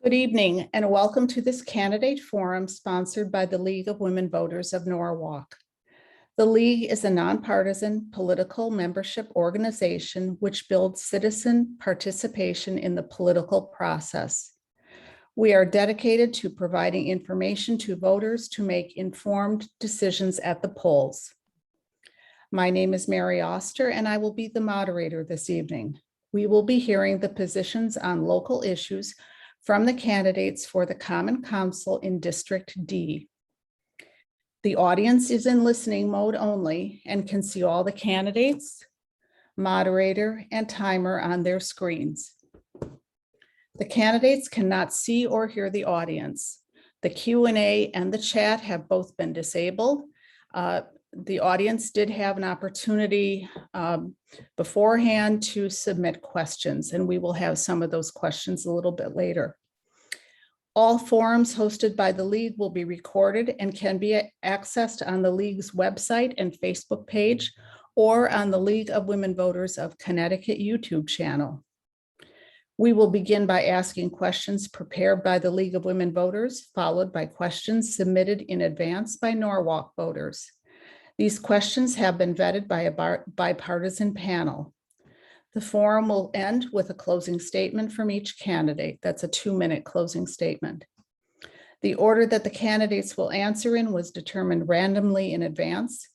Good evening and welcome to this candidate forum sponsored by the League of Women Voters of Norwalk. The League is a nonpartisan political membership organization which builds citizen participation in the political process. We are dedicated to providing information to voters to make informed decisions at the polls. My name is Mary Oster and I will be the moderator this evening. We will be hearing the positions on local issues from the candidates for the Common Council in District D. The audience is in listening mode only and can see all the candidates, moderator, and timer on their screens. The candidates cannot see or hear the audience. The Q&A and the chat have both been disabled. The audience did have an opportunity beforehand to submit questions, and we will have some of those questions a little bit later. All forums hosted by the League will be recorded and can be accessed on the League's website and Facebook page or on the League of Women Voters of Connecticut YouTube channel. We will begin by asking questions prepared by the League of Women Voters, followed by questions submitted in advance by Norwalk voters. These questions have been vetted by a bipartisan panel. The forum will end with a closing statement from each candidate. That's a 2-minute closing statement. The order that the candidates will answer in was determined randomly in advance.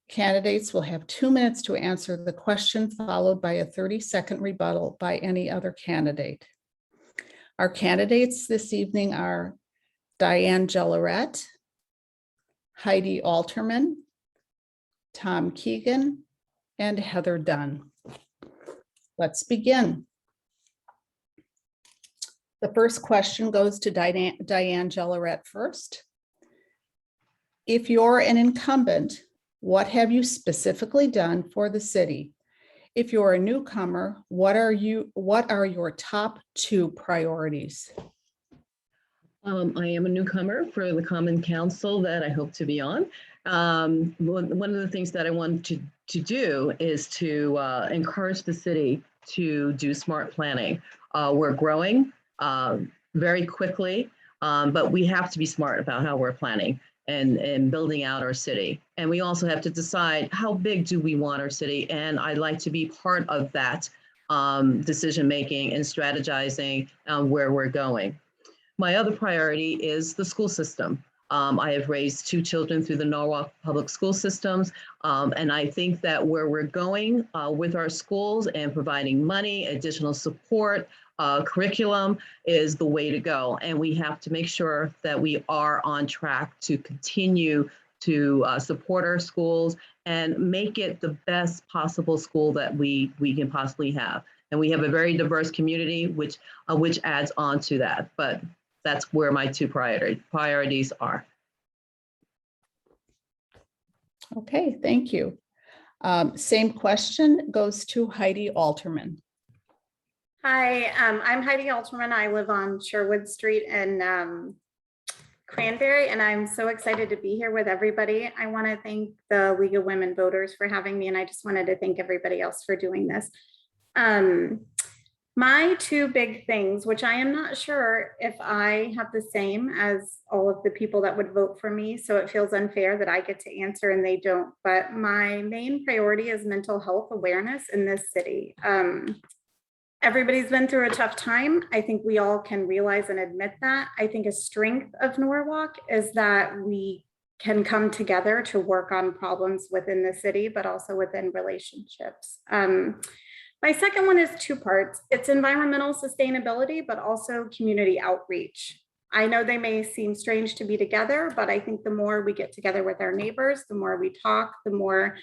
Candidates will have 2 minutes to answer the question, followed by a 30-second rebuttal by any other candidate. Our candidates this evening are Diane Gellerette, Heidi Alterman, Tom Keegan, and Heather Dunn. Let's begin. The first question goes to Diane Gellerette first. If you're an incumbent, what have you specifically done for the city? If you're a newcomer, what are your top 2 priorities? I am a newcomer for the Common Council that I hope to be on. One of the things that I want to do is to encourage the city to do smart planning. We're growing very quickly, but we have to be smart about how we're planning and building out our city. And we also have to decide how big do we want our city, and I'd like to be part of that decision making and strategizing where we're going. My other priority is the school system. I have raised 2 children through the Norwalk public school systems, and I think that where we're going with our schools and providing money, additional support, curriculum is the way to go. And we have to make sure that we are on track to continue to support our schools and make it the best possible school that we can possibly have. And we have a very diverse community, which adds on to that. But that's where my 2 priorities are. Okay, thank you. Same question goes to Heidi Alterman. Hi, I'm Heidi Alterman. I live on Sherwood Street in Cranberry, and I'm so excited to be here with everybody. I want to thank the League of Women Voters for having me, and I just wanted to thank everybody else for doing this. My 2 big things, which I am not sure if I have the same as all of the people that would vote for me, so it feels unfair that I get to answer and they don't, but my main priority is mental health awareness in this city. Everybody's been through a tough time. I think we all can realize and admit that. I think a strength of Norwalk is that we can come together to work on problems within the city, but also within relationships. My second one is 2 parts. It's environmental sustainability, but also community outreach. I know they may seem strange to be together, but I think the more we get together with our neighbors, the more we talk, the more,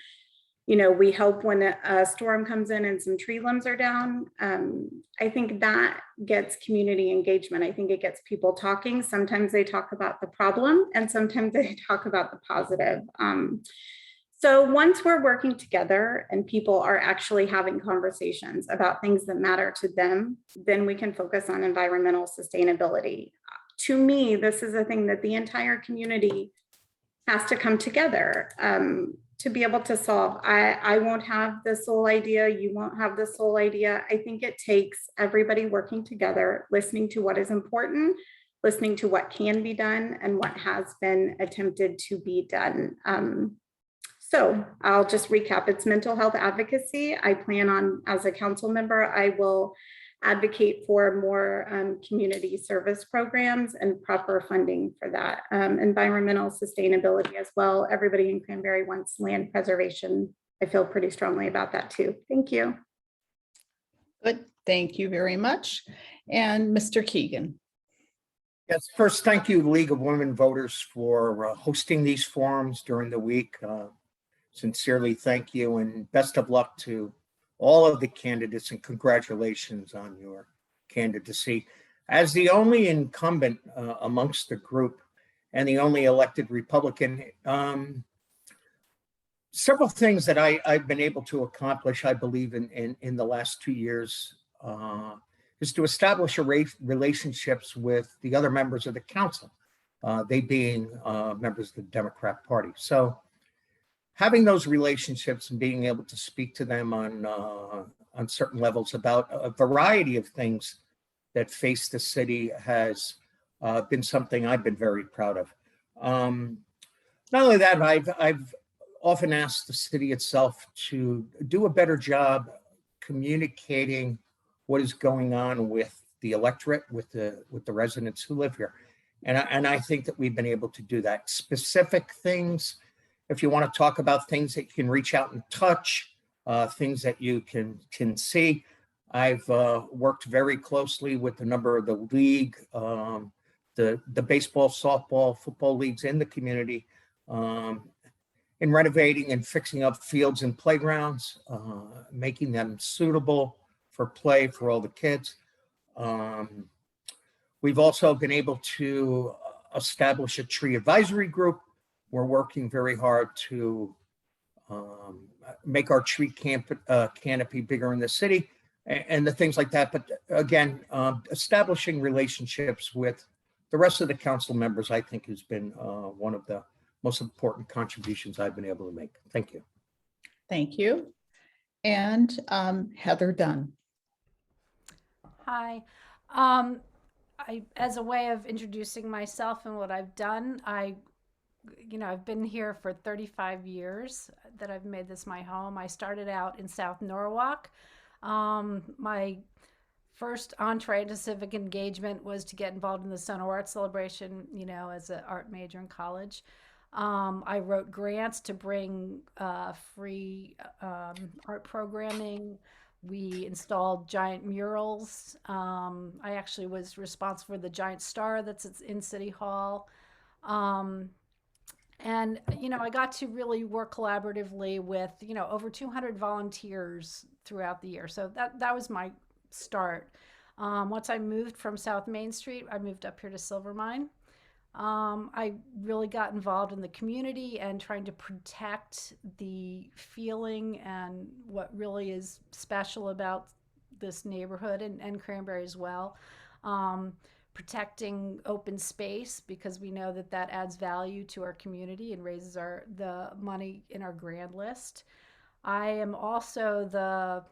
we help when a storm comes in and some tree limbs are down. I think that gets community engagement. I think it gets people talking. Sometimes they talk about the problem and sometimes they talk about the positive. So once we're working together and people are actually having conversations about things that matter to them, then we can focus on environmental sustainability. To me, this is a thing that the entire community has to come together. to be able to solve. I won't have the sole idea. You won't have the sole idea. I think it takes everybody working together, listening to what is important, listening to what can be done and what has been attempted to be done. So I'll just recap. It's mental health advocacy. I plan on, as a council member, I will advocate for more community service programs and proper funding for that. Environmental sustainability as well. Everybody in Cranberry wants land preservation. I feel pretty strongly about that too. Thank you. Good, thank you very much. And Mr. Keegan. Yes, first, thank you, League of Women Voters, for hosting these forums during the week. Sincerely, thank you, and best of luck to all of the candidates, and congratulations on your candidacy. As the only incumbent amongst the group and the only elected Republican, several things that I've been able to accomplish, I believe, in the last 2 years, is to establish relationships with the other members of the council, they being members of the Democrat Party. So having those relationships and being able to speak to them on certain levels about a variety of things that face the city has been something I've been very proud of. Not only that, I've often asked the city itself to do a better job communicating what is going on with the electorate, with the residents who live here. And I think that we've been able to do that. Specific things, if you want to talk about things that you can reach out and touch, things that you can see. I've worked very closely with a number of the league, the baseball, softball, football leagues in the community, in renovating and fixing up fields and playgrounds, making them suitable for play for all the kids. We've also been able to establish a tree advisory group. We're working very hard to make our tree canopy bigger in the city and the things like that. But again, establishing relationships with the rest of the council members, I think, has been one of the most important contributions I've been able to make. Thank you. Thank you. And Heather Dunn. Hi. As a way of introducing myself and what I've done, I've been here for 35 years that I've made this my home. I started out in South Norwalk. My first entree to civic engagement was to get involved in the Sono Art Celebration, as an art major in college. I wrote grants to bring free art programming. We installed giant murals. I actually was responsible for the giant star that's in City Hall. And, I got to really work collaboratively with, over 200 volunteers throughout the year. So that was my start. Once I moved from South Main Street, I moved up here to Silvermine. I really got involved in the community and trying to protect the feeling and what really is special about this neighborhood and Cranberry as well. Protecting open space, because we know that adds value to our community and raises the money in our grand list. I am also the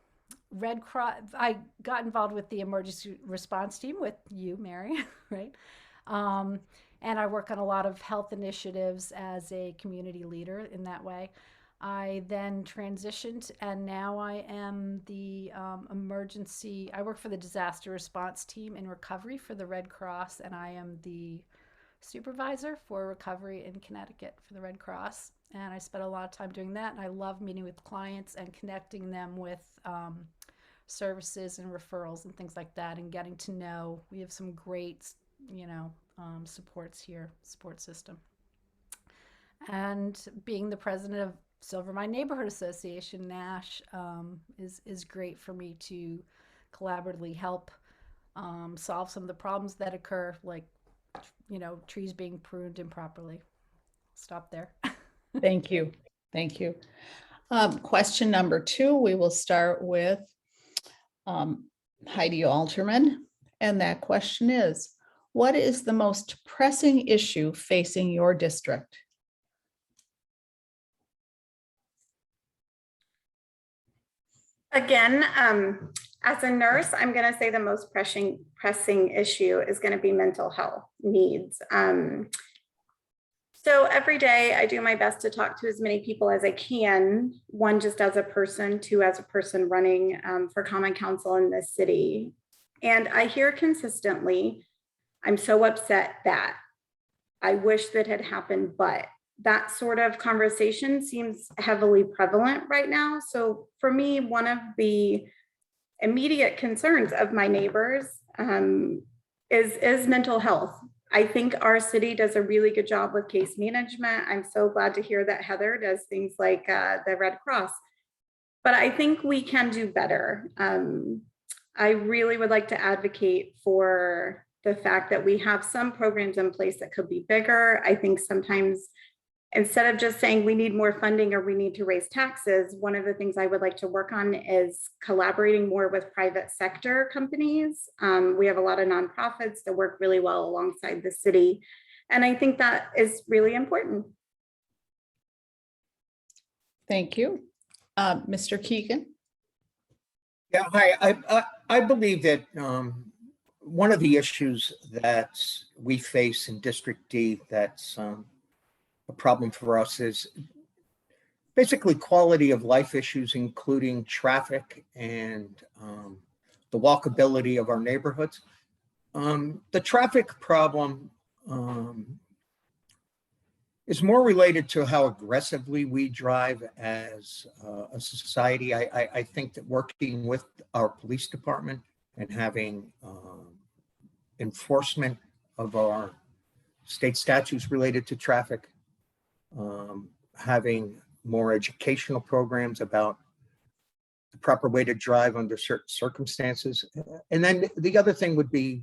Red Cross. I got involved with the emergency response team with you, Mary, right? And I work on a lot of health initiatives as a community leader in that way. I then transitioned, and now I am the I work for the disaster response team in recovery for the Red Cross, and I am the supervisor for recovery in Connecticut for the Red Cross. And I spent a lot of time doing that, and I love meeting with clients and connecting them with services and referrals and things like that, and getting to know. We have some great, supports here, support system. And being the president of Silvermine Neighborhood Association, NASH, is great for me to collaboratively help solve some of the problems that occur, like, trees being pruned improperly. Stop there. Thank you. Thank you. Question number 2, we will start with Heidi Alterman. And that question is, what is the most pressing issue facing your district? Again, as a nurse, I'm going to say the most pressing issue is going to be mental health needs. So every day I do my best to talk to as many people as I can. One, just as a person, two, as a person running for common council in this city. And I hear consistently, I'm so upset that I wish that had happened, but that sort of conversation seems heavily prevalent right now. So for me, one of the immediate concerns of my neighbors is mental health. I think our city does a really good job with case management. I'm so glad to hear that Heather does things like the Red Cross, but I think we can do better. I really would like to advocate for the fact that we have some programs in place that could be bigger. I think sometimes instead of just saying we need more funding or we need to raise taxes, one of the things I would like to work on is collaborating more with private sector companies. We have a lot of nonprofits that work really well alongside the city. And I think that is really important. Thank you. Mr. Keegan? Yeah, hi. I believe that one of the issues that we face in District D that's a problem for us is basically quality of life issues, including traffic and the walkability of our neighborhoods. The traffic problem is more related to how aggressively we drive as a society. I think that working with our police department and having enforcement of our state statutes related to traffic, having more educational programs about the proper way to drive under certain circumstances. And then the other thing would be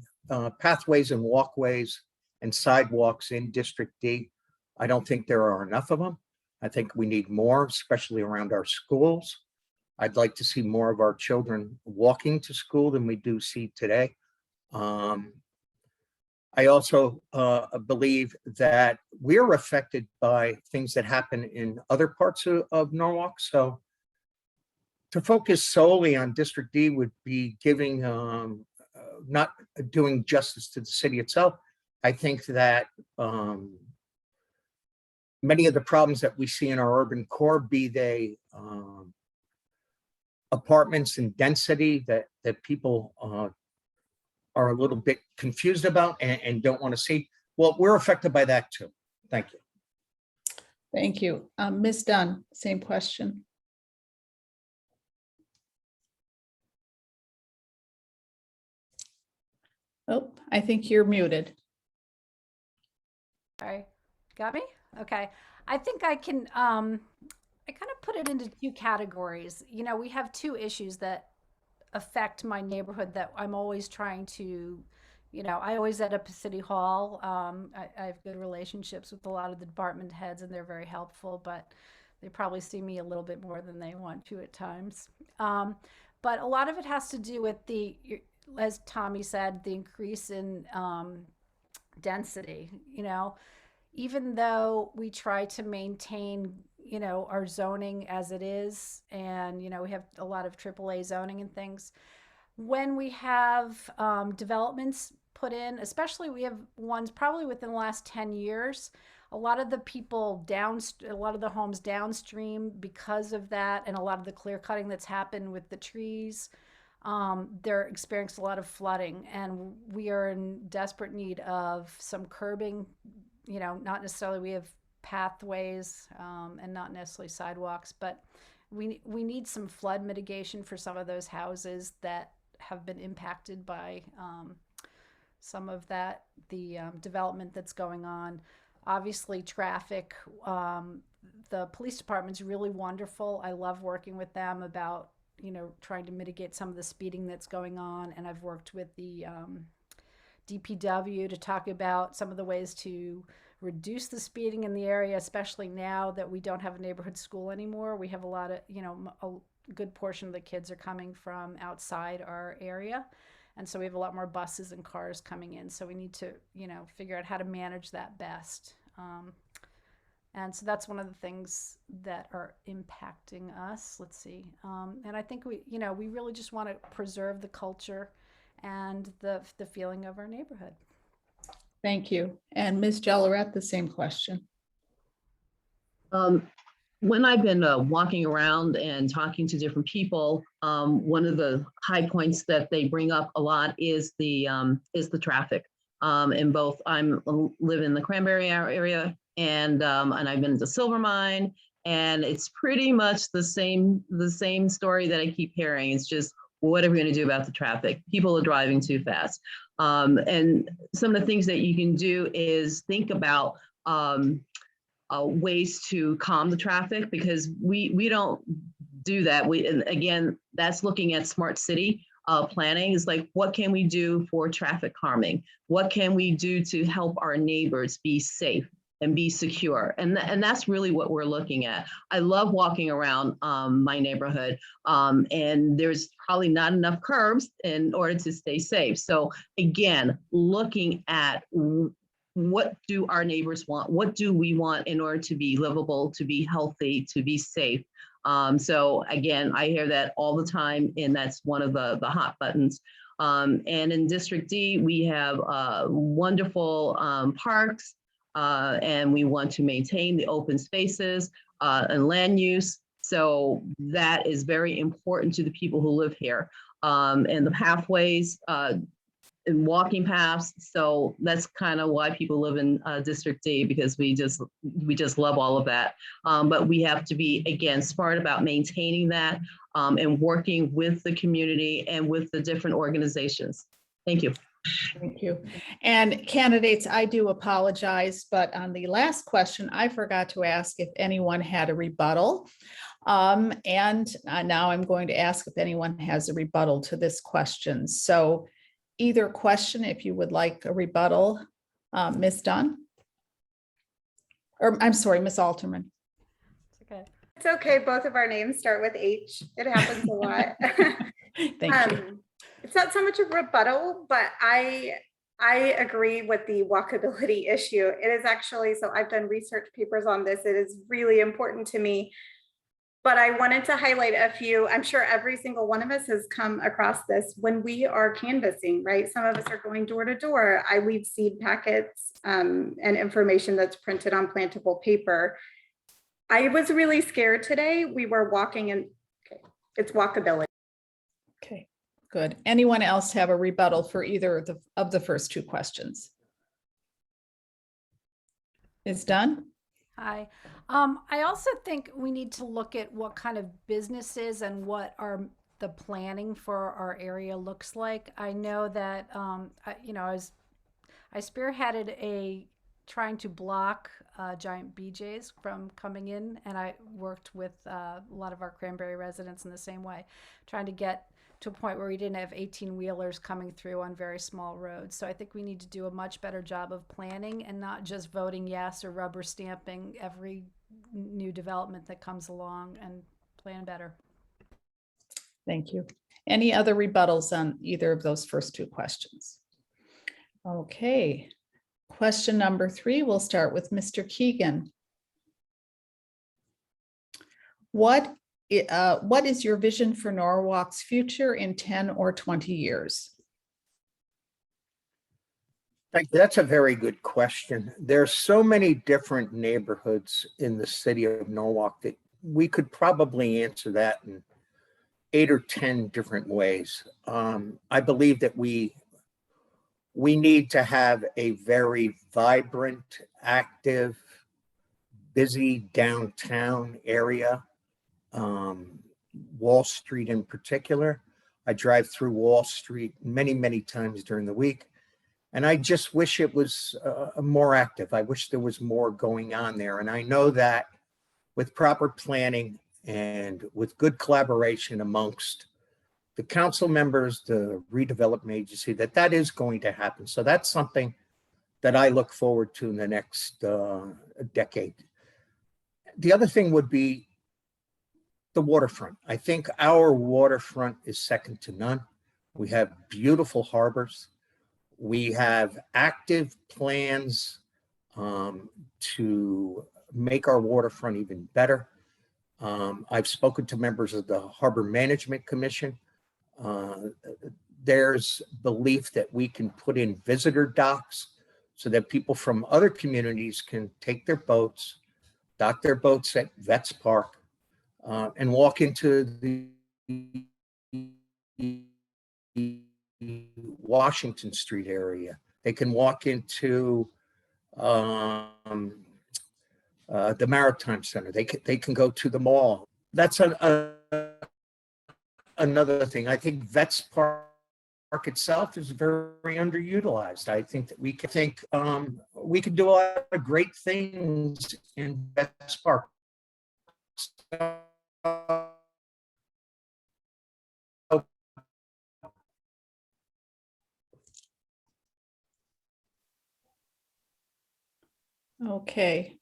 pathways and walkways and sidewalks in District D. I don't think there are enough of them. I think we need more, especially around our schools. I'd like to see more of our children walking to school than we do see today. I also believe that we're affected by things that happen in other parts of Norwalk. So to focus solely on District D would be giving, not doing justice to the city itself. I think that many of the problems that we see in our urban core, be they apartments and density that people are a little bit confused about and don't want to see, well, we're affected by that too. Thank you. Thank you. Ms. Dunn, same question. Oh, I think you're muted. Sorry, got me? Okay. I think I can, I kind of put it into two categories. You know, we have two issues that affect my neighborhood that I'm always trying to, you know, I always end up at City Hall. I have good relationships with a lot of the department heads and they're very helpful, but they probably see me a little bit more than they want to at times. But a lot of it has to do with as Tommy said, the increase in density, you know, even though we try to maintain, you know, our zoning as it is, and, you know, we have a lot of AAA zoning and things, when we have developments put in, especially we have ones probably within the last 10 years, a lot of the people a lot of the homes downstream because of that, and a lot of the clear cutting that's happened with the trees, they're experiencing a lot of flooding, and we are in desperate need of some curbing. You know, not necessarily we have pathways and not necessarily sidewalks, but we need some flood mitigation for some of those houses that have been impacted by some of the development that's going on. Obviously, traffic. The police department's really wonderful. I love working with them about, you know, trying to mitigate some of the speeding that's going on, and I've worked with the DPW to talk about some of the ways to reduce the speeding in the area, especially now that we don't have a neighborhood school anymore. We have a lot of, you know, a good portion of the kids are coming from outside our area. And so we have a lot more buses and cars coming in. So we need to, you know, figure out how to manage that best. And so that's one of the things that are impacting us. Let's see. And I think we really just want to preserve the culture and the feeling of our neighborhood. Thank you. And Ms. Jelleret, the same question. When I've been walking around and talking to different people, one of the high points that they bring up a lot is the traffic. And both live in the Cranberry area, and I've been to Silver Mine, and it's pretty much the same story that I keep hearing. It's just, what are we going to do about the traffic? People are driving too fast. And some of the things that you can do is think about ways to calm the traffic, because we don't do that. And again, that's looking at smart city planning. Is like, what can we do for traffic calming? What can we do to help our neighbors be safe and be secure? And that's really what we're looking at. I love walking around my neighborhood, and there's probably not enough curbs in order to stay safe. So again, looking at what do our neighbors want? What do we want in order to be livable, to be healthy, to be safe? So again, I hear that all the time, and that's one of the hot buttons. And in District D, we have wonderful parks, and we want to maintain the open spaces and land use. So that is very important to the people who live here. And the pathways, and walking paths. So that's kind of why people live in District D, because we just love all of that. But we have to be, again, smart about maintaining that and working with the community and with the different organizations. Thank you. Thank you. And candidates, I do apologize, but on the last question, I forgot to ask if anyone had a rebuttal. And now I'm going to ask if anyone has a rebuttal to this question. So either question, if you would like a rebuttal, Ms. Dunn, or I'm sorry, Ms. Alterman. It's okay. It's okay. Both of our names start with H. It happens a lot. Thank you. It's not so much a rebuttal, but I agree with the walkability issue. It is actually, so I've done research papers on this. It is really important to me. But I wanted to highlight a few. I'm sure every single one of us has come across this when we are canvassing, right? Some of us are going door to door. I leave seed packets and information that's printed on plantable paper. I was really scared today. We were walking and it's walkability. Okay, good. Anyone else have a rebuttal for either of the first two questions? It's done. Hi. I also think we need to look at what kind of businesses and what the planning for our area looks like. I know that I spearheaded trying to block giant BJ's from coming in, and I worked with a lot of our Cranberry residents in the same way, trying to get to a point where we didn't have 18-wheelers coming through on very small roads. So I think we need to do a much better job of planning and not just voting yes or rubber stamping every new development that comes along, and plan better. Thank you. Any other rebuttals on either of those first two questions? Okay. Question number 3, we'll start with Mr. Keegan. What is your vision for Norwalk's future in 10 or 20 years? That's a very good question. There's so many different neighborhoods in the city of Norwalk that we could probably answer that in 8 or 10 different ways. I believe that we need to have a very vibrant, active, busy downtown area. Wall Street in particular. I drive through Wall Street many, many times during the week, and I just wish it was more active. I wish there was more going on there. And I know that with proper planning and with good collaboration amongst the council members, the redevelopment agency, that is going to happen. So that's something that I look forward to in the next decade. The other thing would be the waterfront. I think our waterfront is second to none. We have beautiful harbors. We have active plans to make our waterfront even better. I've spoken to members of the Harbor Management Commission. There's belief that we can put in visitor docks so that people from other communities can take their boats, dock their boats at Vets Park, and walk into the Washington Street area. They can walk into the Maritime Center. They can go to the mall. That's another thing. I think Vets Park itself is very underutilized. I think that we could do a lot of great things in Vets Park. Okay.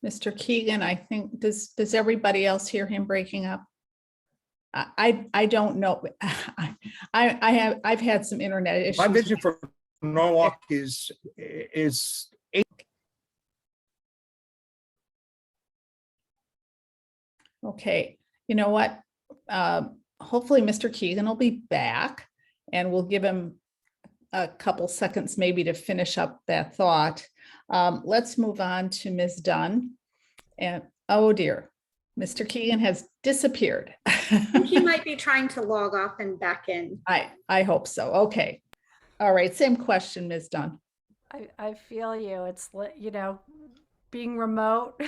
Mr. Keegan, I think, does everybody else hear him breaking up? I don't know. I've had some internet issues. My vision for Norwalk is Okay, you know what? Hopefully Mr. Keegan will be back and we'll give him a couple seconds maybe to finish up that thought. Let's move on to Ms. Dunn. And oh dear, Mr. Keegan has disappeared. I think he might be trying to log off and back in. I hope so. Okay. All right. Same question, Ms. Dunn. I feel you. It's, being remote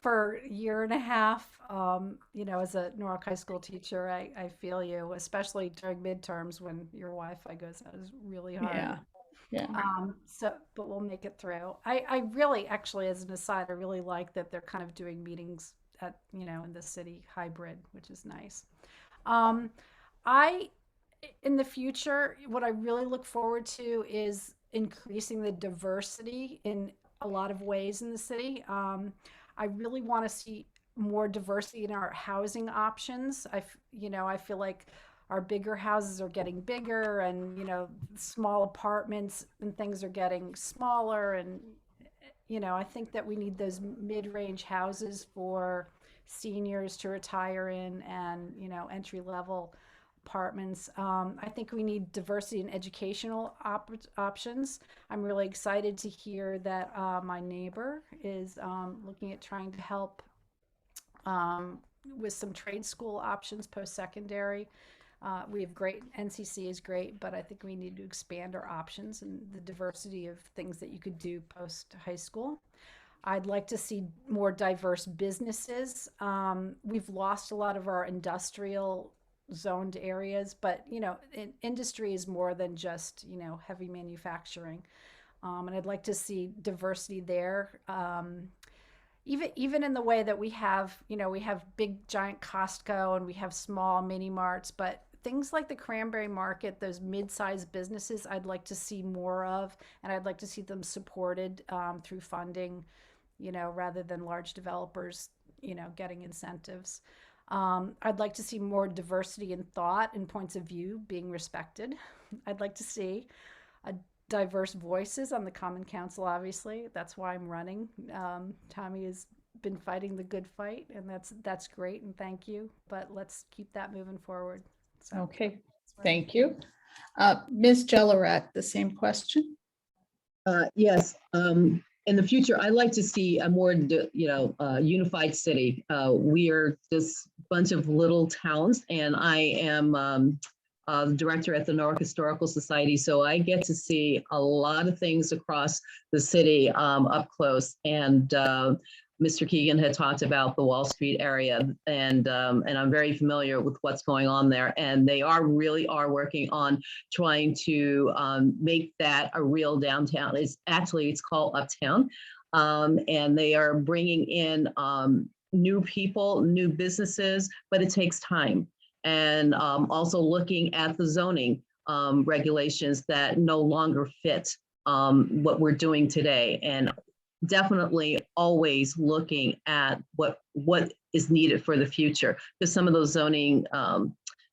for a year and a half, as a Norwalk High School teacher, I feel you, especially during midterms when your Wi-Fi goes out is really hard. Yeah. Yeah. But we'll make it through. I really, actually, as an aside, I really like that they're kind of doing meetings at, in the city hybrid, which is nice. In the future, what I really look forward to is increasing the diversity in a lot of ways in the city. I really want to see more diversity in our housing options. I feel like our bigger houses are getting bigger and, small apartments and things are getting smaller. And, I think that we need those mid-range houses for seniors to retire in and, entry-level apartments. I think we need diversity in educational options. I'm really excited to hear that my neighbor is looking at trying to help with some trade school options post-secondary. We have great, NCC is great, but I think we need to expand our options and the diversity of things that you could do post-high school. I'd like to see more diverse businesses. We've lost a lot of our industrial zoned areas, but industry is more than just heavy manufacturing, and I'd like to see diversity there. Even in the way that we have big giant Costco and we have small mini marts, but things like the Cranberry Market, those mid-sized businesses, I'd like to see more of, and I'd like to see them supported through funding, rather than large developers, getting incentives. I'd like to see more diversity in thought and points of view being respected. I'd like to see diverse voices on the Common Council, obviously. That's why I'm running. Tommy has been fighting the good fight, and that's great, and thank you. But let's keep that moving forward. So, Okay, thank you. Ms. Jelleret, the same question? Yes. In the future, I'd like to see a more, unified city. We are this bunch of little towns, and I am the director at the Norwalk Historical Society, so I get to see a lot of things across the city up close. And Mr. Keegan had talked about the Wall Street area, and I'm very familiar with what's going on there. And they really are working on trying to make that a real downtown. It's called Uptown, and they are bringing in new people, new businesses, but it takes time. And also looking at the zoning regulations that no longer fit what we're doing today, and definitely always looking at what is needed for the future, because some of those zoning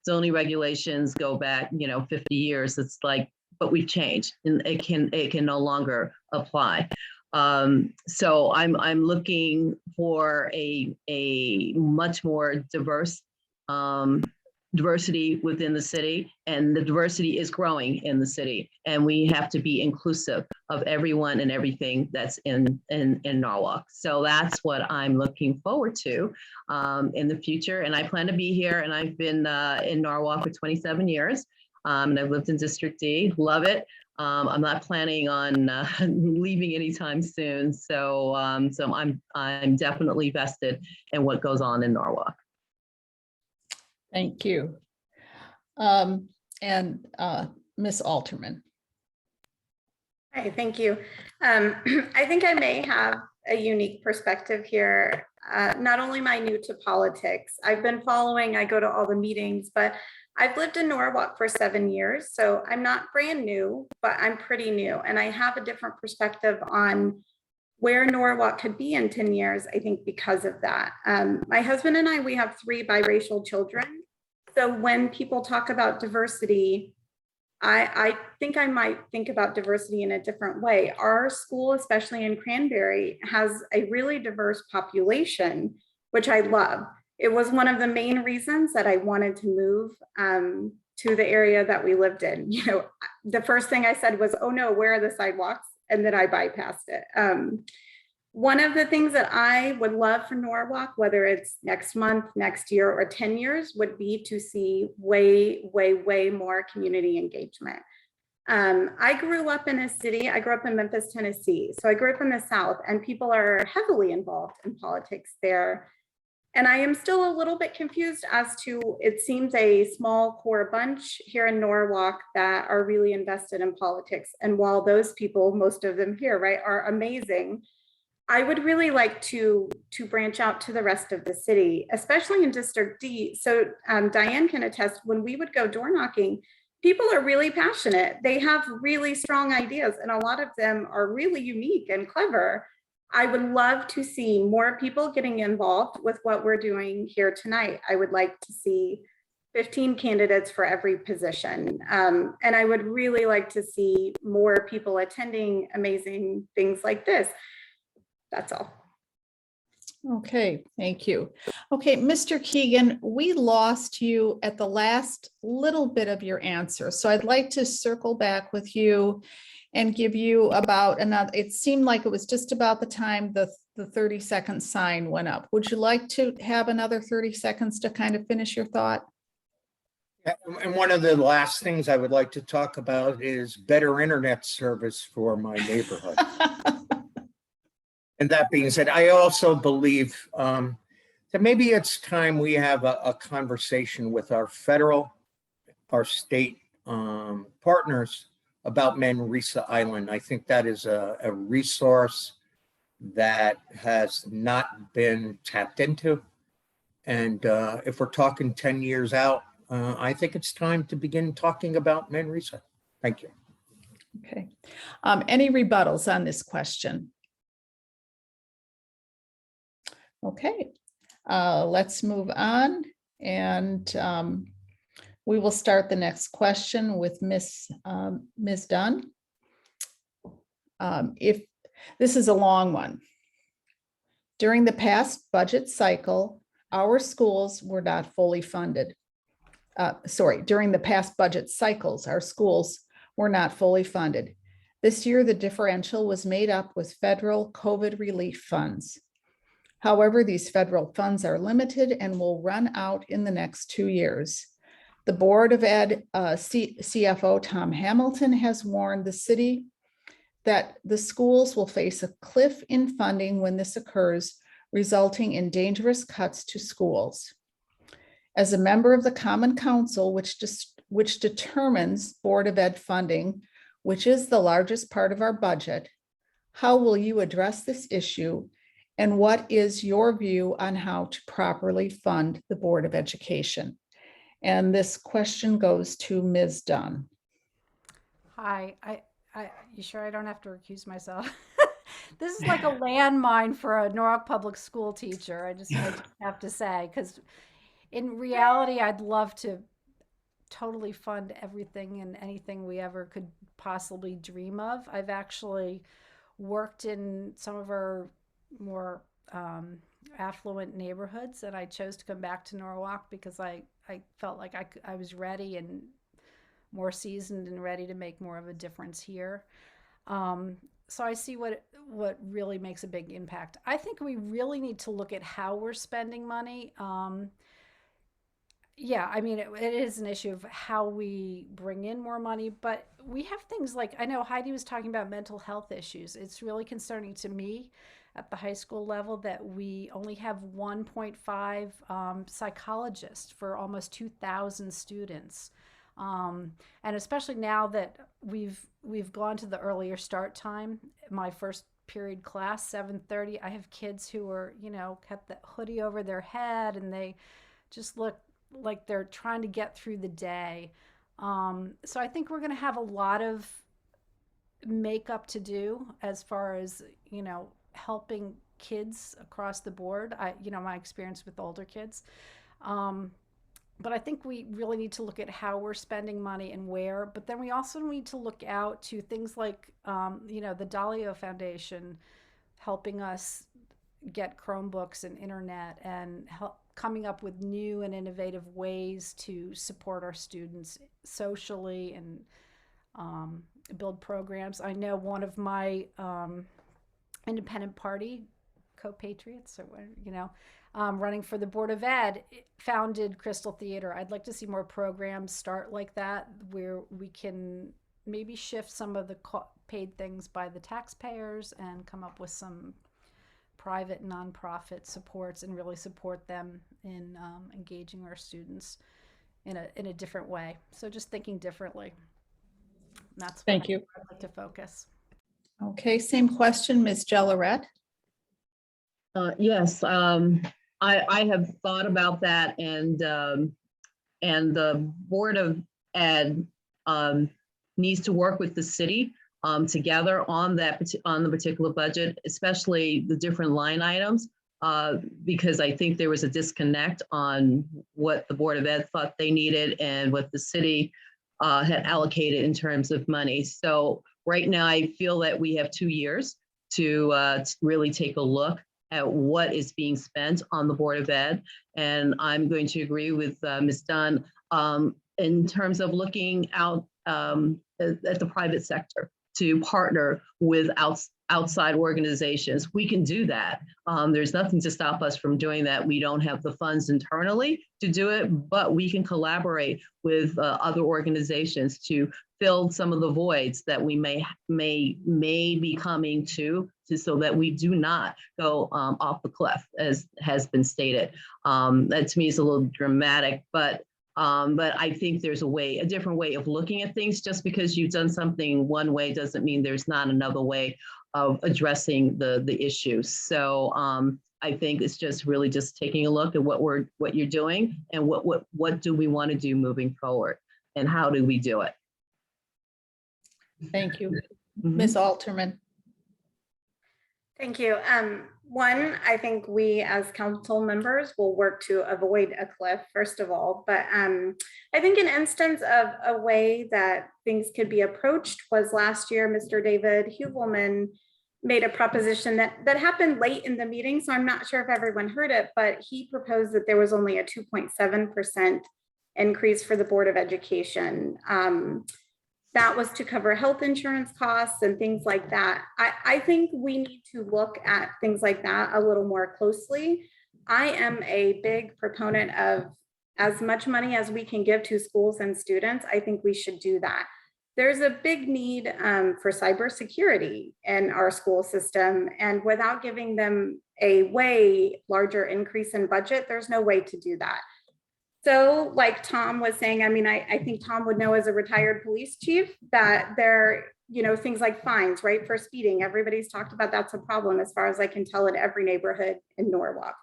regulations go back 50 years. It's like, but we've changed, and it can no longer apply. So I'm looking for a much more diverse diversity within the city, and the diversity is growing in the city, and we have to be inclusive of everyone and everything that's in Norwalk. So that's what I'm looking forward to in the future. And I plan to be here, and I've been in Norwalk for 27 years, and I've lived in District D, love it. I'm not planning on leaving anytime soon. So I'm definitely vested in what goes on in Norwalk. Thank you. And Ms. Alterman. Hi, thank you. I think I may have a unique perspective here. Not only am I new to politics, I've been following, I go to all the meetings, but I've lived in Norwalk for 7 years. So I'm not brand new, but I'm pretty new. And I have a different perspective on where Norwalk could be in 10 years, I think because of that. My husband and I, we have 3 biracial children. So when people talk about diversity, I think I might think about diversity in a different way. Our school, especially in Cranberry, has a really diverse population, which I love. It was one of the main reasons that I wanted to move to the area that we lived in. You know, the first thing I said was, oh no, where are the sidewalks? And then I bypassed it. One of the things that I would love for Norwalk, whether it's next month, next year, or 10 years, would be to see way, way, way more community engagement. I grew up in a city, I grew up in Memphis, Tennessee. So I grew up in the South, and people are heavily involved in politics there. And I am still a little bit confused as to, it seems a small core bunch here in Norwalk that are really invested in politics. And while those people, most of them here, right, are amazing, I would really like to branch out to the rest of the city, especially in District D. So Diane can attest, when we would go door knocking, people are really passionate. They have really strong ideas, and a lot of them are really unique and clever. I would love to see more people getting involved with what we're doing here tonight. I would like to see 15 candidates for every position. And I would really like to see more people attending amazing things like this. That's all. Okay, thank you. Okay, Mr. Keegan, we lost you at the last little bit of your answer. So I'd like to circle back with you and give you about another, it seemed like it was just about the time the 30-second sign went up. Would you like to have another 30 seconds to kind of finish your thought? Yeah, and one of the last things I would like to talk about is better internet service for my neighborhood. And that being said, I also believe that maybe it's time we have a conversation with our federal, our state partners about Manresa Island. I think that is a resource that has not been tapped into. And if we're talking 10 years out, I think it's time to begin talking about Manresa. Thank you. Okay. Any rebuttals on this question? Okay, let's move on, and we will start the next question with Ms. Dunn. If this is a long one. During the past budget cycle, our schools were not fully funded. During the past budget cycles, our schools were not fully funded. This year, the differential was made up with federal COVID relief funds. However, these federal funds are limited and will run out in the next 2 years. The Board of Ed CFO Tom Hamilton has warned the city that the schools will face a cliff in funding when this occurs, resulting in dangerous cuts to schools. As a member of the Common Council, which determines Board of Ed funding, which is the largest part of our budget, how will you address this issue? And what is your view on how to properly fund the Board of Education? And this question goes to Ms. Dunn. Hi, you sure I don't have to recuse myself? This is like a landmine for a Norwalk public school teacher. I just have to say, because in reality, I'd love to totally fund everything and anything we ever could possibly dream of. I've actually worked in some of our more affluent neighborhoods, and I chose to come back to Norwalk because I felt like I was ready and more seasoned and ready to make more of a difference here. So I see what really makes a big impact. I think we really need to look at how we're spending money. Yeah, I mean, it is an issue of how we bring in more money, but we have things like, I know Heidi was talking about mental health issues. It's really concerning to me at the high school level that we only have 1.5 psychologists for almost 2,000 students. And especially now that we've gone to the earlier start time, my first period class, 7:30, I have kids who are, got the hoodie over their head and they just look like they're trying to get through the day. So I think we're going to have a lot of makeup to do as far as, helping kids across the board. My experience with older kids. But I think we really need to look at how we're spending money and where. But then we also need to look out to things like, the Dalio Foundation helping us get Chromebooks and internet and coming up with new and innovative ways to support our students socially and build programs. I know one of my independent party co-patriots, or running for the Board of Ed, founded Crystal Theater. I'd like to see more programs start like that where we can maybe shift some of the paid things by the taxpayers and come up with some private nonprofit supports and really support them in engaging our students in a different way. So just thinking differently. That's Thank you. I'd like to focus. Okay, same question, Ms. Jelleret. Yes, I have thought about that, and the Board of Ed needs to work with the city together on the particular budget, especially the different line items, because I think there was a disconnect on what the Board of Ed thought they needed and what the city had allocated in terms of money. So right now, I feel that we have 2 years to really take a look at what is being spent on the Board of Ed. And I'm going to agree with Ms. Dunn in terms of looking out at the private sector to partner with outside organizations. We can do that. There's nothing to stop us from doing that. We don't have the funds internally to do it, but we can collaborate with other organizations to fill some of the voids that we may be coming to so that we do not go off the cliff, as has been stated. That to me is a little dramatic, but I think there's a different way of looking at things. Just because you've done something one way doesn't mean there's not another way of addressing the issue. So I think it's just really just taking a look at what you're doing and what do we want to do moving forward and how do we do it. Thank you. Ms. Alterman. Thank you. One, I think we as council members will work to avoid a cliff, first of all. But I think an instance of a way that things could be approached was last year, Mr. David Huvelman made a proposition that happened late in the meeting. So I'm not sure if everyone heard it, but he proposed that there was only a 2.7% increase for the Board of Education. That was to cover health insurance costs and things like that. I think we need to look at things like that a little more closely. I am a big proponent of as much money as we can give to schools and students. I think we should do that. There's a big need for cybersecurity in our school system, and without giving them a way larger increase in budget, there's no way to do that. So like Tom was saying, I mean, I think Tom would know as a retired police chief that there, things like fines, right, for speeding. Everybody's talked about that's a problem as far as I can tell in every neighborhood in Norwalk.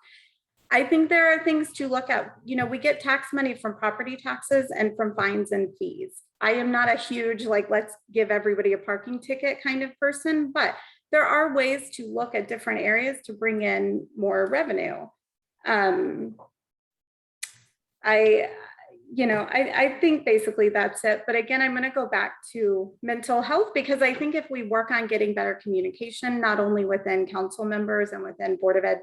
I think there are things to look at. We get tax money from property taxes and from fines and fees. I am not a huge, let's give everybody a parking ticket kind of person, but there are ways to look at different areas to bring in more revenue. I think basically that's it. But again, I'm going to go back to mental health, because I think if we work on getting better communication, not only within council members and within Board of Ed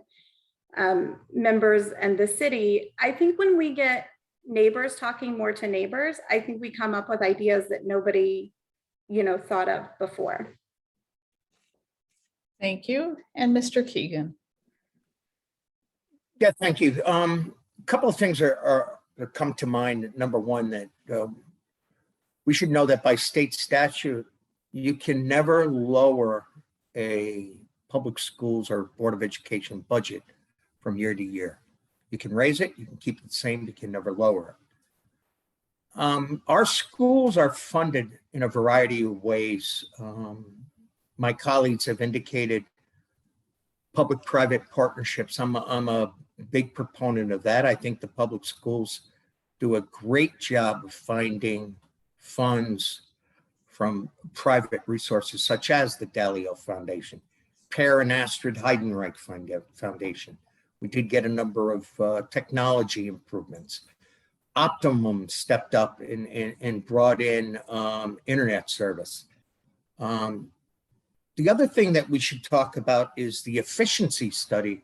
members and the city, I think when we get neighbors talking more to neighbors, I think we come up with ideas that nobody, thought of before. Thank you. And Mr. Keegan. Yeah, thank you. A couple of things are come to mind. Number one, that we should know that by state statute, you can never lower a public schools or Board of Education budget from year to year. You can raise it, you can keep it the same, you can never lower it. Our schools are funded in a variety of ways. My colleagues have indicated public-private partnerships. I'm a big proponent of that. I think the public schools do a great job of finding funds from private resources, such as the Dalio Foundation, Per and Astrid Heidenreich Foundation. We did get a number of technology improvements. Optimum stepped up and brought in internet service. The other thing that we should talk about is the efficiency study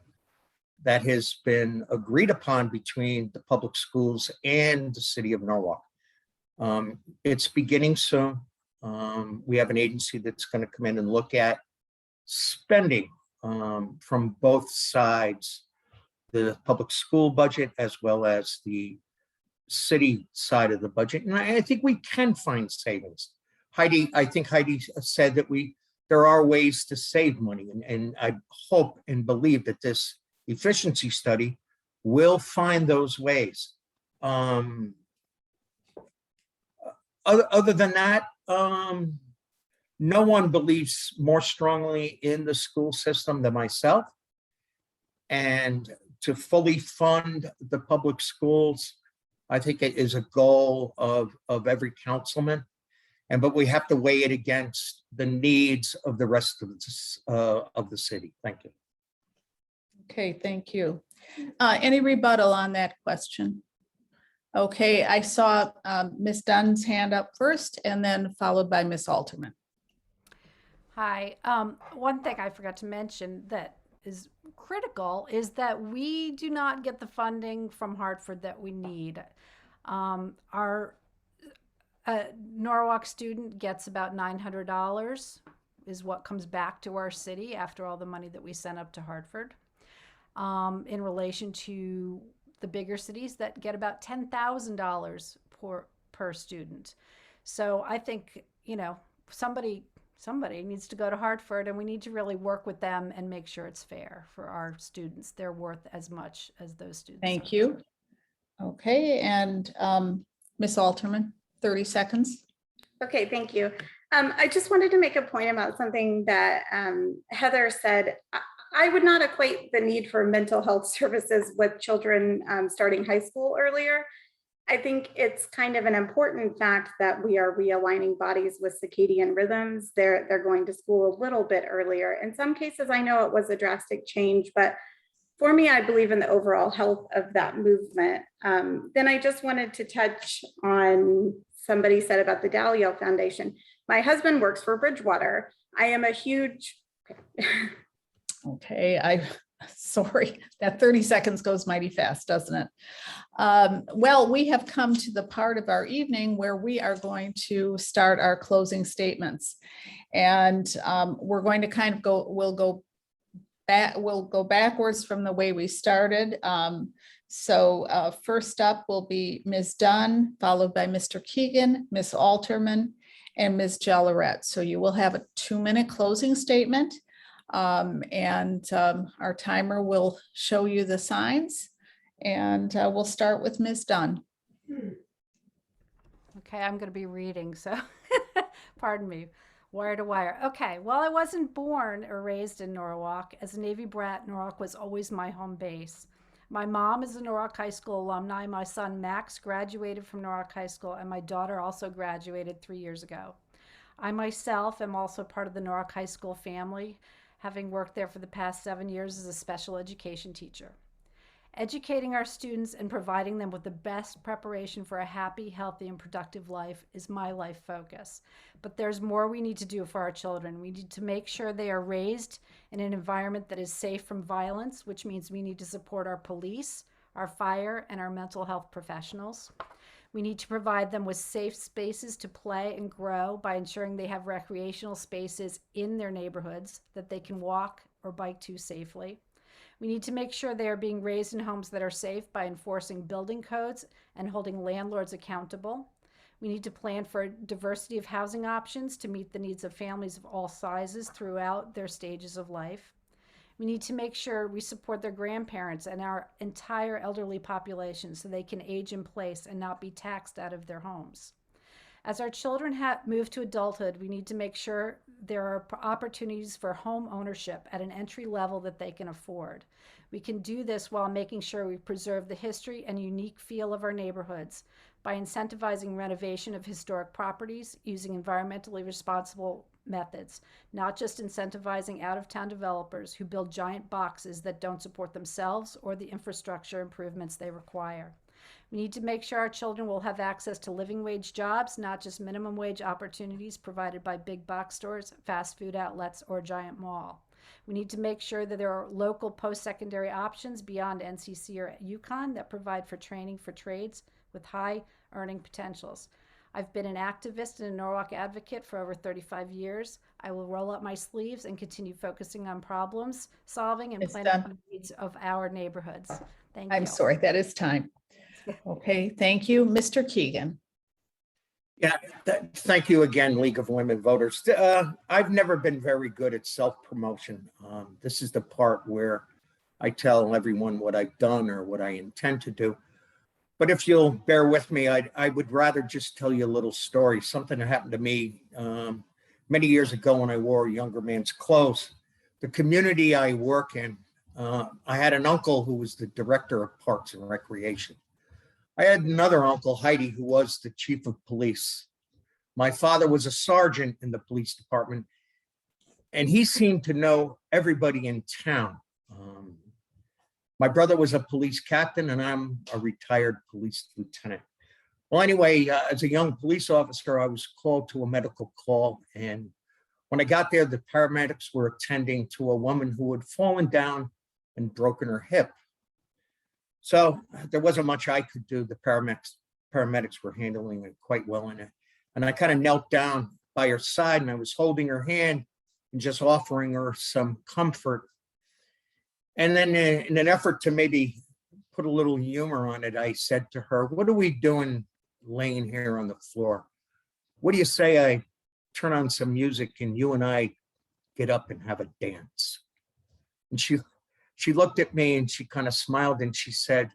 that has been agreed upon between the public schools and the city of Norwalk. It's beginning soon. We have an agency that's going to come in and look at spending from both sides, the public school budget as well as the city side of the budget. And I think we can find savings. I think Heidi said that there are ways to save money, and I hope and believe that this efficiency study will find those ways. Other than that, no one believes more strongly in the school system than myself. And to fully fund the public schools, I think it is a goal of every councilman. But we have to weigh it against the needs of the rest of the city. Thank you. Okay, thank you. Any rebuttal on that question? Okay, I saw Ms. Dunn's hand up first and then followed by Ms. Alterman. Hi. One thing I forgot to mention that is critical is that we do not get the funding from Hartford that we need. Our Norwalk student gets about $900 is what comes back to our city after all the money that we send up to Hartford, in relation to the bigger cities that get about $10,000 per student. So I think, somebody needs to go to Hartford, and we need to really work with them and make sure it's fair for our students. They're worth as much as those students. Thank you. Okay, and Ms. Alterman, 30 seconds. Okay, thank you. I just wanted to make a point about something that Heather said. I would not equate the need for mental health services with children starting high school earlier. I think it's kind of an important fact that we are realigning bodies with circadian rhythms. They're going to school a little bit earlier. In some cases, I know it was a drastic change, but for me, I believe in the overall health of that movement. Then I just wanted to touch on somebody said about the Dalio Foundation. My husband works for Bridgewater. I am a huge... Okay, sorry, that 30 seconds goes mighty fast, doesn't it? Well, we have come to the part of our evening where we are going to start our closing statements. And we're going to kind of we'll go backwards from the way we started. So first up will be Ms. Dunn, followed by Mr. Keegan, Ms. Alterman, and Ms. Jellorette. So you will have a 2-minute closing statement. And our timer will show you the signs, and we'll start with Ms. Dunn. Okay, I'm going to be reading, so pardon me. Wire to wire. Okay, well, I wasn't born or raised in Norwalk. As a Navy brat, Norwalk was always my home base. My mom is a Norwalk High School alumni. My son, Max, graduated from Norwalk High School, and my daughter also graduated 3 years ago. I myself am also part of the Norwalk High School family, having worked there for the past 7 years as a special education teacher. Educating our students and providing them with the best preparation for a happy, healthy, and productive life is my life focus. But there's more we need to do for our children. We need to make sure they are raised in an environment that is safe from violence, which means we need to support our police, our fire, and our mental health professionals. We need to provide them with safe spaces to play and grow by ensuring they have recreational spaces in their neighborhoods that they can walk or bike to safely. We need to make sure they are being raised in homes that are safe by enforcing building codes and holding landlords accountable. We need to plan for a diversity of housing options to meet the needs of families of all sizes throughout their stages of life. We need to make sure we support their grandparents and our entire elderly population so they can age in place and not be taxed out of their homes. As our children move to adulthood, we need to make sure there are opportunities for home ownership at an entry level that they can afford. We can do this while making sure we preserve the history and unique feel of our neighborhoods by incentivizing renovation of historic properties using environmentally responsible methods, not just incentivizing out-of-town developers who build giant boxes that don't support themselves or the infrastructure improvements they require. We need to make sure our children will have access to living wage jobs, not just minimum wage opportunities provided by big box stores, fast food outlets, or a giant mall. We need to make sure that there are local post-secondary options beyond NCC or UConn that provide for training for trades with high earning potentials. I've been an activist and a Norwalk advocate for over 35 years. I will roll up my sleeves and continue focusing on problems solving and Ms. planning Dunn. for the needs of our neighborhoods. Thank you. I'm sorry, that is time. Okay, thank you. Mr. Keegan. Yeah, thank you again, League of Women Voters. I've never been very good at self-promotion. This is the part where I tell everyone what I've done or what I intend to do. But if you'll bear with me, I would rather just tell you a little story, something that happened to me many years ago when I wore a younger man's clothes. The community I work in, I had an uncle who was the director of Parks and Recreation. I had another uncle, Heidi, who was the chief of police. My father was a sergeant in the police department, and he seemed to know everybody in town. My brother was a police captain, and I'm a retired police lieutenant. Well, anyway, as a young police officer, I was called to a medical call, and when I got there, the paramedics were attending to a woman who had fallen down and broken her hip. So there wasn't much I could do. The paramedics were handling it quite well in it. And I kind of knelt down by her side and I was holding her hand and just offering her some comfort. And then in an effort to maybe put a little humor on it, I said to her, "What are we doing laying here on the floor? What do you say I turn on some music and you and I get up and have a dance?" And she looked at me and she kind of smiled and she said,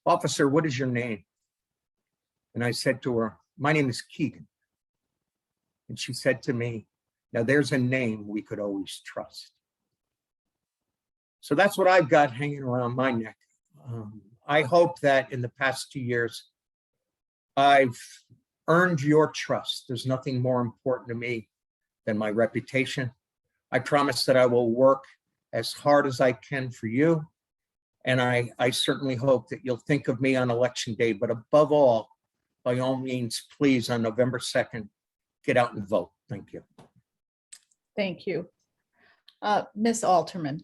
"Officer, what is your name?" And I said to her, "My name is Keegan." And she said to me, "Now there's a name we could always trust." So that's what I've got hanging around my neck. I hope that in the past 2 years, I've earned your trust. There's nothing more important to me than my reputation. I promise that I will work as hard as I can for you. And I certainly hope that you'll think of me on election day, but above all, by all means, please, on November 2nd, get out and vote. Thank you. Thank you. Ms. Alterman.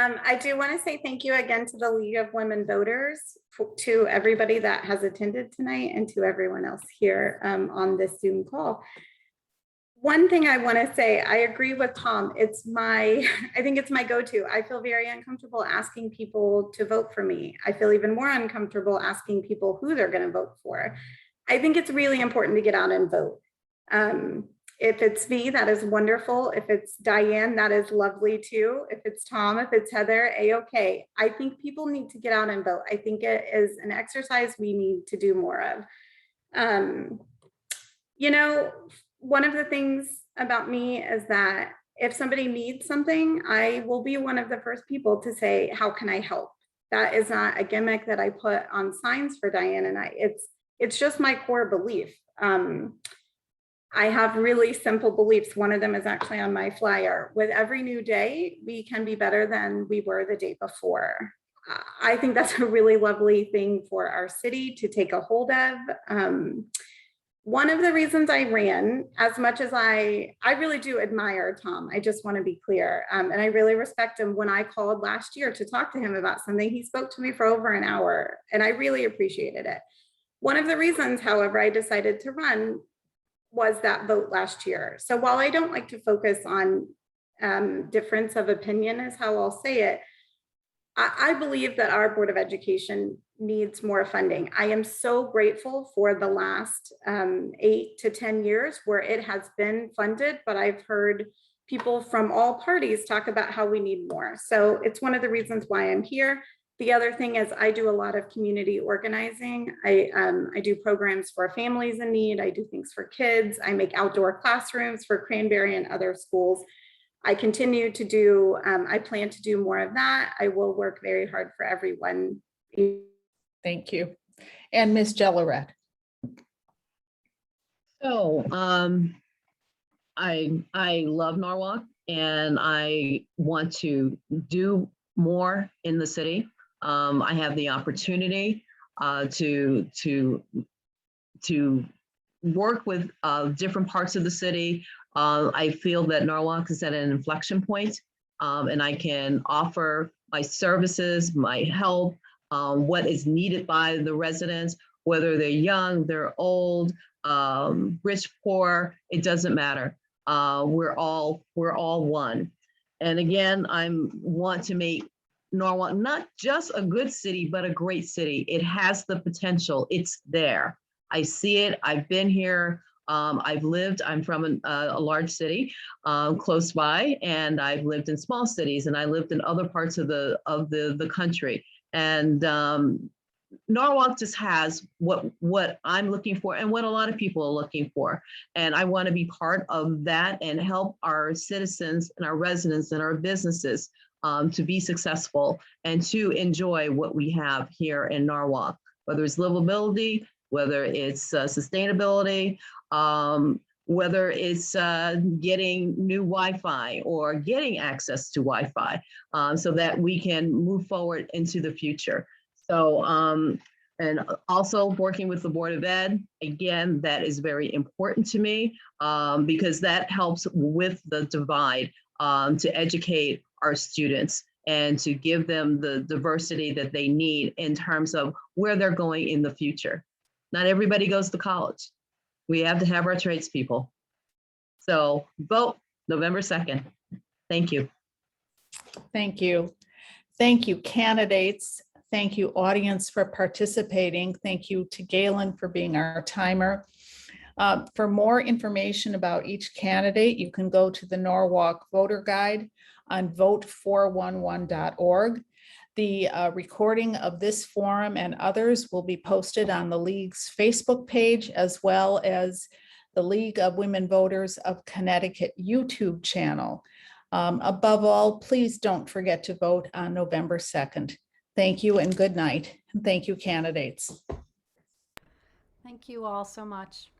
I do want to say thank you again to the League of Women Voters, to everybody that has attended tonight, and to everyone else here on this Zoom call. One thing I want to say, I agree with Tom. I think it's my go-to. I feel very uncomfortable asking people to vote for me. I feel even more uncomfortable asking people who they're going to vote for. I think it's really important to get out and vote. If it's me, that is wonderful. If it's Diane, that is lovely too. If it's Tom, if it's Heather, A-okay. I think people need to get out and vote. I think it is an exercise we need to do more of. One of the things about me is that if somebody needs something, I will be one of the first people to say, "How can I help?" That is not a gimmick that I put on signs for Diane and I. It's just my core belief. I have really simple beliefs. One of them is actually on my flyer. With every new day, we can be better than we were the day before. I think that's a really lovely thing for our city to take a hold of. One of the reasons I ran, as much as I really do admire Tom, I just want to be clear, and I really respect him. When I called last year to talk to him about something, he spoke to me for over an hour, and I really appreciated it. One of the reasons, however, I decided to run was that vote last year. So while I don't like to focus on difference of opinion is how I'll say it, I believe that our Board of Education needs more funding. I am so grateful for the last 8 to 10 years where it has been funded, but I've heard people from all parties talk about how we need more. So it's one of the reasons why I'm here. The other thing is I do a lot of community organizing. I do programs for families in need. I do things for kids. I make outdoor classrooms for Cranberry and other schools. I continue to do, I plan to do more of that. I will work very hard for everyone. Thank you. And Ms. Jelleret. So I love Norwalk, and I want to do more in the city. I have the opportunity to work with different parts of the city. I feel that Norwalk is at an inflection point, and I can offer my services, my help, what is needed by the residents, whether they're young, they're old, rich, poor, it doesn't matter. We're all one. And again, I want to make Norwalk not just a good city, but a great city. It has the potential. It's there. I see it. I've been here. I've lived. I'm from a large city close by, and I've lived in small cities, and I lived in other parts of the country. And Norwalk just has what I'm looking for and what a lot of people are looking for. And I want to be part of that and help our citizens and our residents and our businesses to be successful and to enjoy what we have here in Norwalk, whether it's livability, whether it's sustainability, whether it's getting new Wi-Fi or getting access to Wi-Fi so that we can move forward into the future. So, and also working with the Board of Ed, again, that is very important to me because that helps with the divide to educate our students and to give them the diversity that they need in terms of where they're going in the future. Not everybody goes to college. We have to have our tradespeople. So vote November 2nd. Thank you. Thank you. Thank you, candidates. Thank you, audience, for participating. Thank you to Galen for being our timer. For more information about each candidate, you can go to the Norwalk Voter Guide on vote411.org. The recording of this forum and others will be posted on the League's Facebook page, as well as the League of Women Voters of Connecticut YouTube channel. Above all, please don't forget to vote on November 2nd. Thank you and good night. And thank you, candidates. Thank you all so much.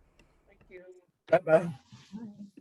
Thank you. Bye-bye.